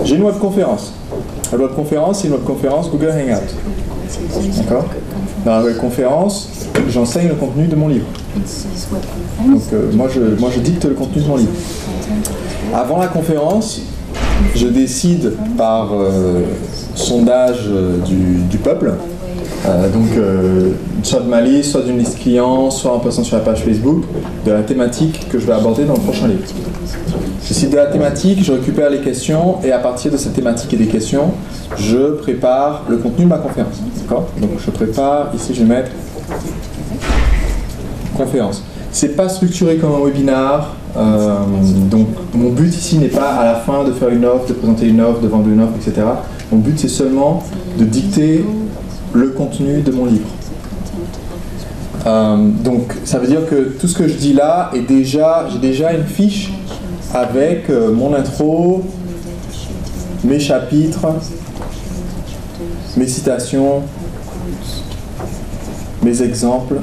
J'ai une webconférence. La webconférence, c'est une webconférence Google Hangout. D'accord ? Dans la webconférence, j'enseigne le contenu de mon livre. Donc moi je dicte le contenu de mon livre. Avant la conférence, je décide par sondage du peuple, soit de ma liste, soit d'une liste client, soit en postant sur la page Facebook, de la thématique que je vais aborder dans le prochain livre. Je décide de la thématique, je récupère les questions, et à partir de cette thématique et des questions, je prépare le contenu de ma conférence. D'accord ? Donc je prépare, ici je vais mettre conférence. C'est pas structuré comme un webinar, donc mon but ici n'est pas à la fin de faire une offre, de présenter une offre, de vendre une offre, etc. Mon but c'est seulement de dicter le contenu de mon livre. Donc ça veut dire que tout ce que je dis là est j'ai déjà une fiche avec mon intro, mes chapitres, mes citations, mes exemples.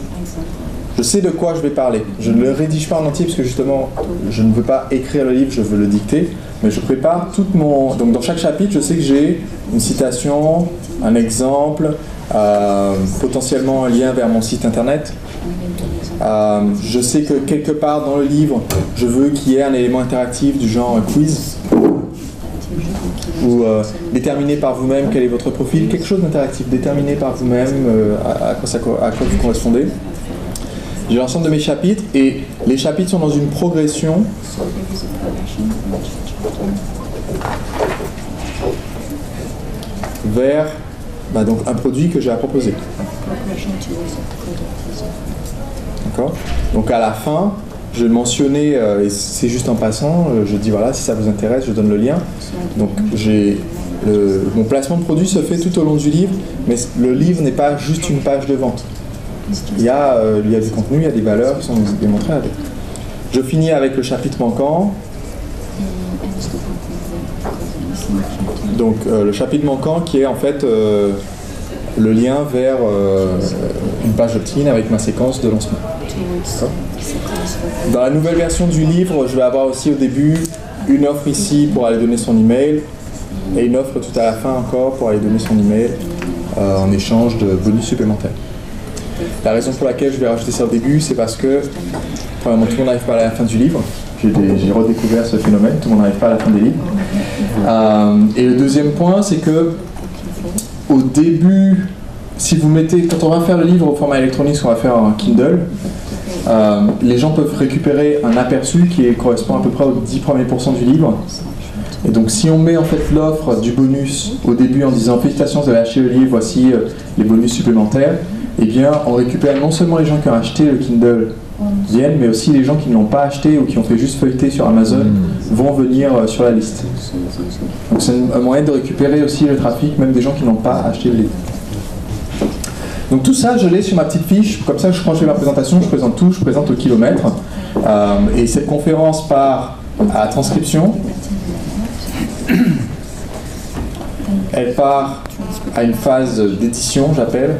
Je sais de quoi je vais parler. Je ne le rédige pas en entier parce que justement, je ne veux pas écrire le livre, je veux le dicter. Mais je prépare tout mon... Donc dans chaque chapitre, je sais que j'ai une citation, un exemple, potentiellement un lien vers mon site internet. Je sais que quelque part dans le livre, je veux qu'il y ait un élément interactif du genre quiz. Ou déterminer par vous-même quel est votre profil. Quelque chose d'interactif, déterminer par vous-même à quoi vous correspondez. J'ai l'ensemble de mes chapitres et les chapitres sont dans une progression vers donc un produit que j'ai à proposer. D'accord ? Donc à la fin, je vais mentionner, et c'est juste en passant, je dis voilà, si ça vous intéresse, je donne le lien. Donc mon placement de produit se fait tout au long du livre, mais le livre n'est pas juste une page de vente. Il y a du contenu, il y a des valeurs qui sont démontrées avec. Je finis avec le chapitre manquant. Donc le chapitre manquant qui est en fait le lien vers une page opt-in avec ma séquence de lancement. Dans la nouvelle version du livre, je vais avoir aussi au début une offre ici pour aller donner son email et une offre tout à la fin encore pour aller donner son email en échange de bonus supplémentaires. La raison pour laquelle je vais rajouter ça au début, c'est parce que premièrement, tout le monde n'arrive pas à la fin du livre. J'ai redécouvert ce phénomène, tout le monde n'arrive pas à la fin des livres. Et le deuxième point, c'est que au début, si vous mettez, quand on va faire le livre au format électronique, on va faire un Kindle, les gens peuvent récupérer un aperçu qui correspond à peu près aux 10 premiers pourcents du livre. Et donc si on met en fait l'offre du bonus au début en disant félicitations, vous avez acheté le livre, voici les bonus supplémentaires, eh bien on récupère non seulement les gens qui ont acheté le Kindle viennent, mais aussi les gens qui ne l'ont pas acheté ou qui ont fait juste feuilleter sur Amazon vont venir sur la liste. Donc c'est un moyen de récupérer aussi le trafic, même des gens qui n'ont pas acheté le livre. Donc tout ça, je l'ai sur ma petite fiche, comme ça quand je fais ma présentation, je présente tout, je présente au kilomètre. Et cette conférence part à la transcription. Elle part à une phase d'édition, j'appelle.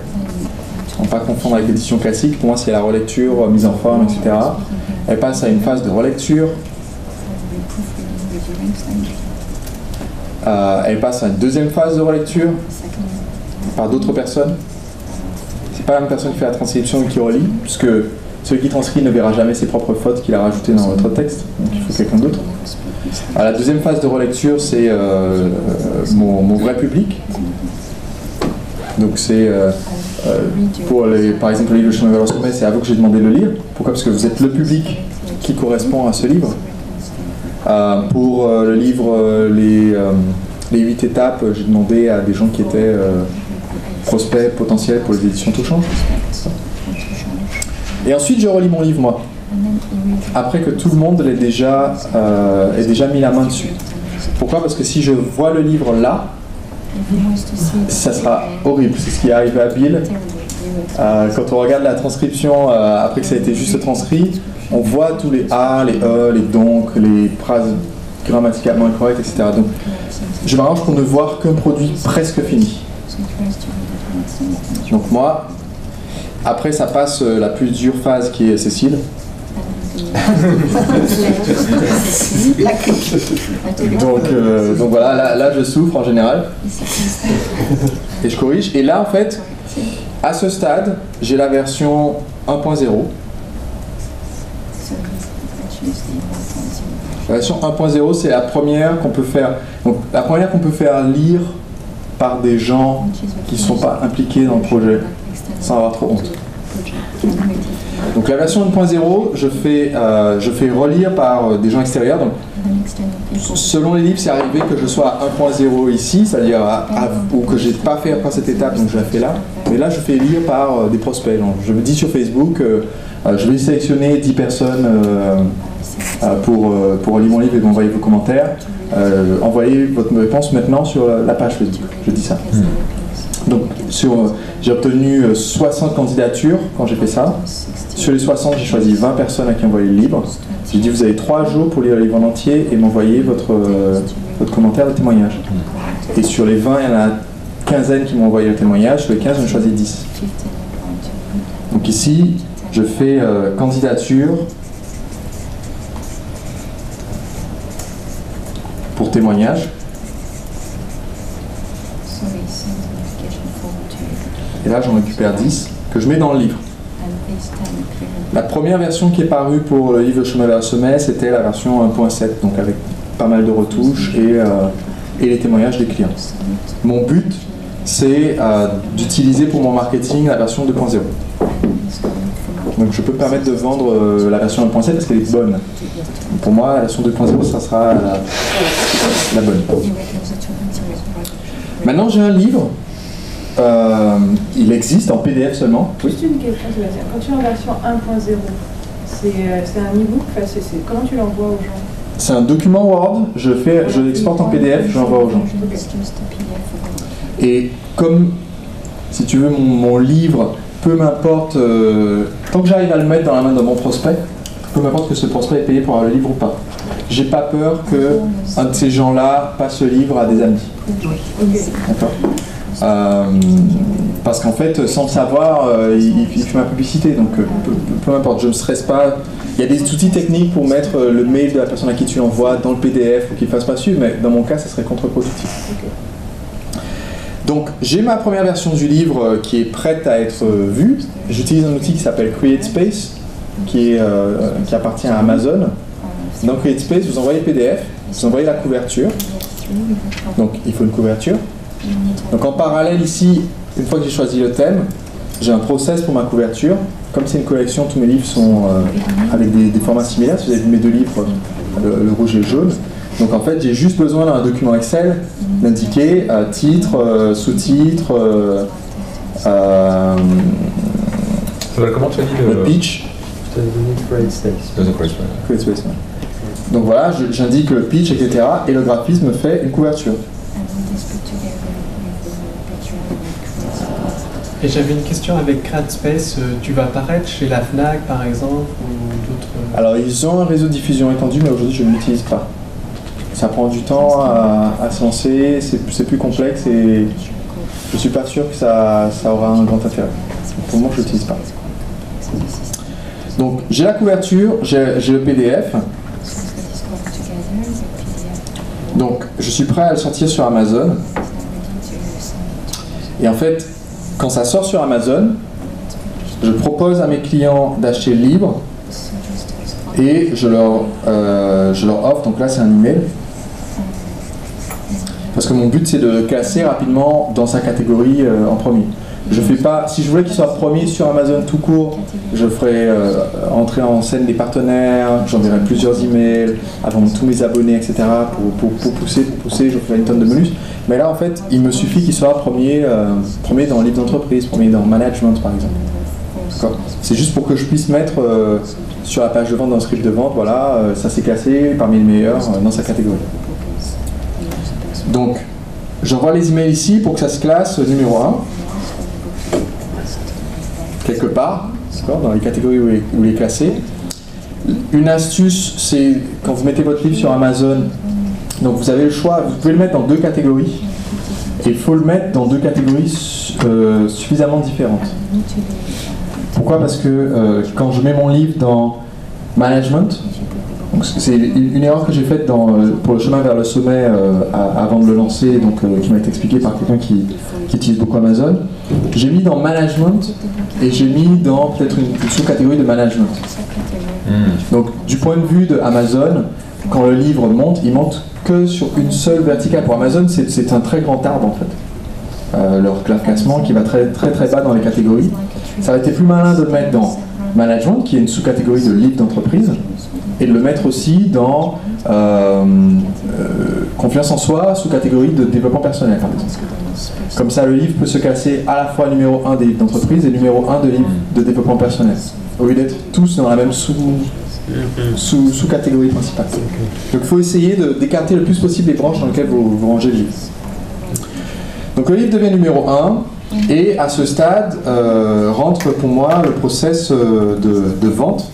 On ne va pas confondre avec l'édition classique, pour moi c'est la relecture, mise en forme, etc. Elle passe à une phase de relecture. Elle passe à une deuxième phase de relecture par d'autres personnes. C'est pas la même personne qui fait la transcription ou qui relit, puisque celui qui transcrit ne verra jamais ses propres fautes qu'il a rajoutées dans votre texte, donc il faut quelqu'un d'autre. La deuxième phase de relecture, c'est mon vrai public. Donc c'est par exemple le livre Le chemin vers le sommet, c'est à vous que j'ai demandé de le lire. Pourquoi ? Parce que vous êtes le public qui correspond à ce livre. Pour le livre les 8 étapes, j'ai demandé à des gens qui étaient prospects potentiels pour les éditions Tout Change. Et ensuite je relis mon livre moi, après que tout le monde ait déjà mis la main dessus. Pourquoi ? Parce que si je vois le livre là, ça sera horrible. C'est ce qui est arrivé à Bill. Quand on regarde la transcription après que ça a été juste transcrit, on voit tous les A, les E, les donc, les phrases grammaticalement incorrectes, etc. Donc je m'arrange pour ne voir qu'un produit presque fini. Donc moi, après ça passe la plus dure phase qui est Cécile, Donc voilà, là je souffre en général. Et je corrige. Et là en fait, à ce stade, j'ai la version 1.0. La version 1.0, c'est la première qu'on peut faire. Donc la première qu'on peut faire lire par des gens qui ne sont pas impliqués dans le projet, sans avoir trop honte. Donc la version 1.0, je fais relire par des gens extérieurs. Donc, selon les livres, c'est arrivé que je sois à 1.0 ici, c'est-à-dire ou que j'ai pas fait après cette étape, donc je la fais là. Mais là, je fais lire par des prospects. Donc, je me dis sur Facebook, je vais sélectionner 10 personnes pour lire mon livre et m'envoyer vos commentaires. Envoyez votre réponse maintenant sur la page Facebook. Je dis ça. Donc, j'ai obtenu 60 candidatures quand j'ai fait ça. Sur les 60, j'ai choisi 20 personnes à qui envoyer le livre. J'ai dit, vous avez 3 jours pour lire le livre en entier et m'envoyer votre commentaire de témoignage. Et sur les 20, il y en a une quinzaine qui m'ont envoyé le témoignage. Sur les 15, j'en ai choisi 10. Donc ici, je fais candidature pour témoignage. Et là, j'en récupère 10 que je mets dans le livre. La première version qui est parue pour le livre Chemin vers le sommet, c'était la version 1.7, donc avec pas mal de retouches et les témoignages des clients. Mon but, c'est d'utiliser pour mon marketing la version 2.0. Donc je peux me permettre de vendre la version 1.7 parce qu'elle est bonne. Pour moi, la version 2.0, ça sera la bonne. Maintenant, j'ai un livre. Il existe en PDF seulement. Juste une question, Sébastien. Quand tu es en version 1.0, c'est un e-book, comment tu l'envoies aux gens? C'est un document Word, je l'exporte en PDF, je l'envoie aux gens. Et comme, si tu veux, mon livre, peu m'importe, tant que j'arrive à le mettre dans la main de mon prospect, peu m'importe que ce prospect est payé pour avoir le livre ou pas. J'ai pas peur que un de ces gens-là passe le livre à des amis. D'accord ? Parce qu'en fait, sans le savoir, il fait ma publicité, donc peu importe, je ne me stresse pas. Il y a des outils techniques pour mettre le mail de la personne à qui tu l'envoies dans le PDF pour qu'il ne fasse pas suivre, mais dans mon cas, ça serait contre-productif. Donc, j'ai ma première version du livre qui est prête à être vue. J'utilise un outil qui s'appelle CreateSpace, qui appartient à Amazon. Dans CreateSpace, vous envoyez le PDF, vous envoyez la couverture. Donc, il faut une couverture. Donc en parallèle ici, une fois que j'ai choisi le thème, j'ai un process pour ma couverture. Comme c'est une collection, tous mes livres sont avec des formats similaires. Si vous avez vu mes 2 livres, le rouge et le jaune. Donc en fait, j'ai juste besoin d'un document Excel d'indiquer titre, sous-titre, comment tu as dit le pitch. Je t'avais donné CreateSpace. Donc voilà, j'indique le pitch, etc. Et le graphisme fait une couverture. Et j'avais une question avec CreateSpace, tu vas apparaître chez la FNAC par exemple ou d'autres... Alors ils ont un réseau de diffusion étendu, mais aujourd'hui je ne l'utilise pas. Ça prend du temps à se lancer, c'est plus complexe et je ne suis pas sûr que ça aura un grand intérêt. Pour moi je ne l'utilise pas. Donc j'ai la couverture, j'ai le PDF. Donc je suis prêt à le sortir sur Amazon. Et en fait, quand ça sort sur Amazon, je propose à mes clients d'acheter le livre et je leur offre, donc là c'est un email, parce que mon but c'est de le classer rapidement dans sa catégorie en premier. Je fais pas, si je voulais qu'il soit premier sur Amazon tout court, je ferais entrer en scène des partenaires, j'enverrais plusieurs emails avant tous mes abonnés, etc. pour pousser, je ferais une tonne de menus. Mais là en fait, il me suffit qu'il soit premier dans le livre d'entreprise, premier dans management par exemple. C'est juste pour que je puisse mettre sur la page de vente, dans le script de vente, voilà, ça s'est classé parmi les meilleurs dans sa catégorie. Donc, j'envoie les emails ici pour que ça se classe numéro 1. Quelque part, dans les catégories où il est classé. Une astuce, c'est quand vous mettez votre livre sur Amazon, donc vous avez le choix, vous pouvez le mettre dans 2 catégories, et il faut le mettre dans 2 catégories suffisamment différentes. Pourquoi ? Parce que quand je mets mon livre dans management. C'est une erreur que j'ai faite pour le chemin vers le sommet avant de le lancer, donc, qui m'a été expliquée par quelqu'un qui utilise beaucoup Amazon. J'ai mis dans management et j'ai mis dans peut-être une sous-catégorie de management. Donc du point de vue de Amazon, quand le livre monte, il monte que sur une seule verticale. Pour Amazon, c'est un très grand arbre en fait. Leur classement qui va très bas dans les catégories. Ça aurait été plus malin de le mettre dans management, qui est une sous-catégorie de livre d'entreprise, et de le mettre aussi dans confiance en soi, sous-catégorie de développement personnel, par exemple. Comme ça, le livre peut se classer à la fois numéro 1 des livres d'entreprise et numéro 1 de livres de développement personnel, au lieu d'être tous dans la même sous-catégorie principale. Donc il faut essayer d'écarter le plus possible les branches dans lesquelles vous rangez le livre. Donc le livre devient numéro 1, et à ce stade rentre pour moi le process de vente,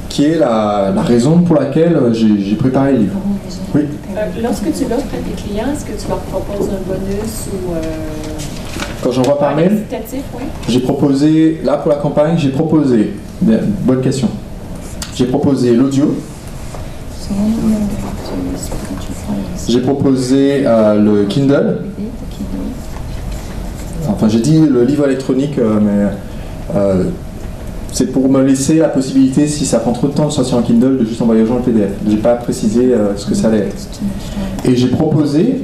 qui est la raison pour laquelle j'ai préparé le livre. Oui. Lorsque tu l'offres à tes clients, est-ce que tu leur proposes un bonus ou... Quand j'envoie par mail, oui. j'ai proposé, là pour la campagne, j'ai proposé, bonne question, j'ai proposé l'audio, j'ai proposé le Kindle, enfin j'ai dit le livre électronique, mais c'est pour me laisser la possibilité, si ça prend trop de temps de sortir en Kindle, de juste envoyer aux gens le PDF. J'ai pas précisé ce que ça allait être. Et j'ai proposé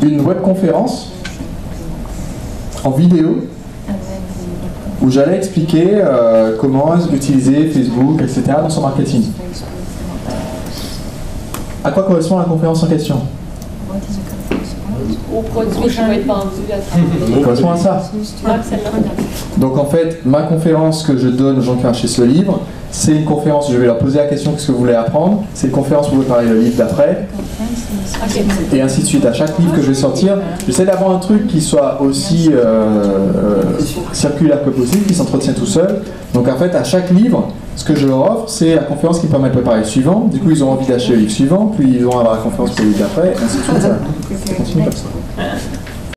une webconférence en vidéo où j'allais expliquer comment utiliser Facebook, etc. dans son marketing. À quoi correspond la conférence en question? Au produit qui va être vendu à ça correspond à ça. Donc en fait, ma conférence que je donne aux gens qui ont acheté ce livre, c'est une conférence où je vais leur poser la question qu'est-ce que vous voulez apprendre, c'est une conférence où je vais parler le livre d'après, et ainsi de suite. À chaque livre que je vais sortir, j'essaie d'avoir un truc qui soit aussi circulaire que possible, qui s'entretient tout seul. Donc en fait, à chaque livre, ce que je leur offre, c'est la conférence qui permet de préparer le suivant. Du coup, ils ont envie d'acheter le livre suivant, puis ils vont avoir la conférence pour le livre d'après, et ainsi de suite. Ça continue comme ça.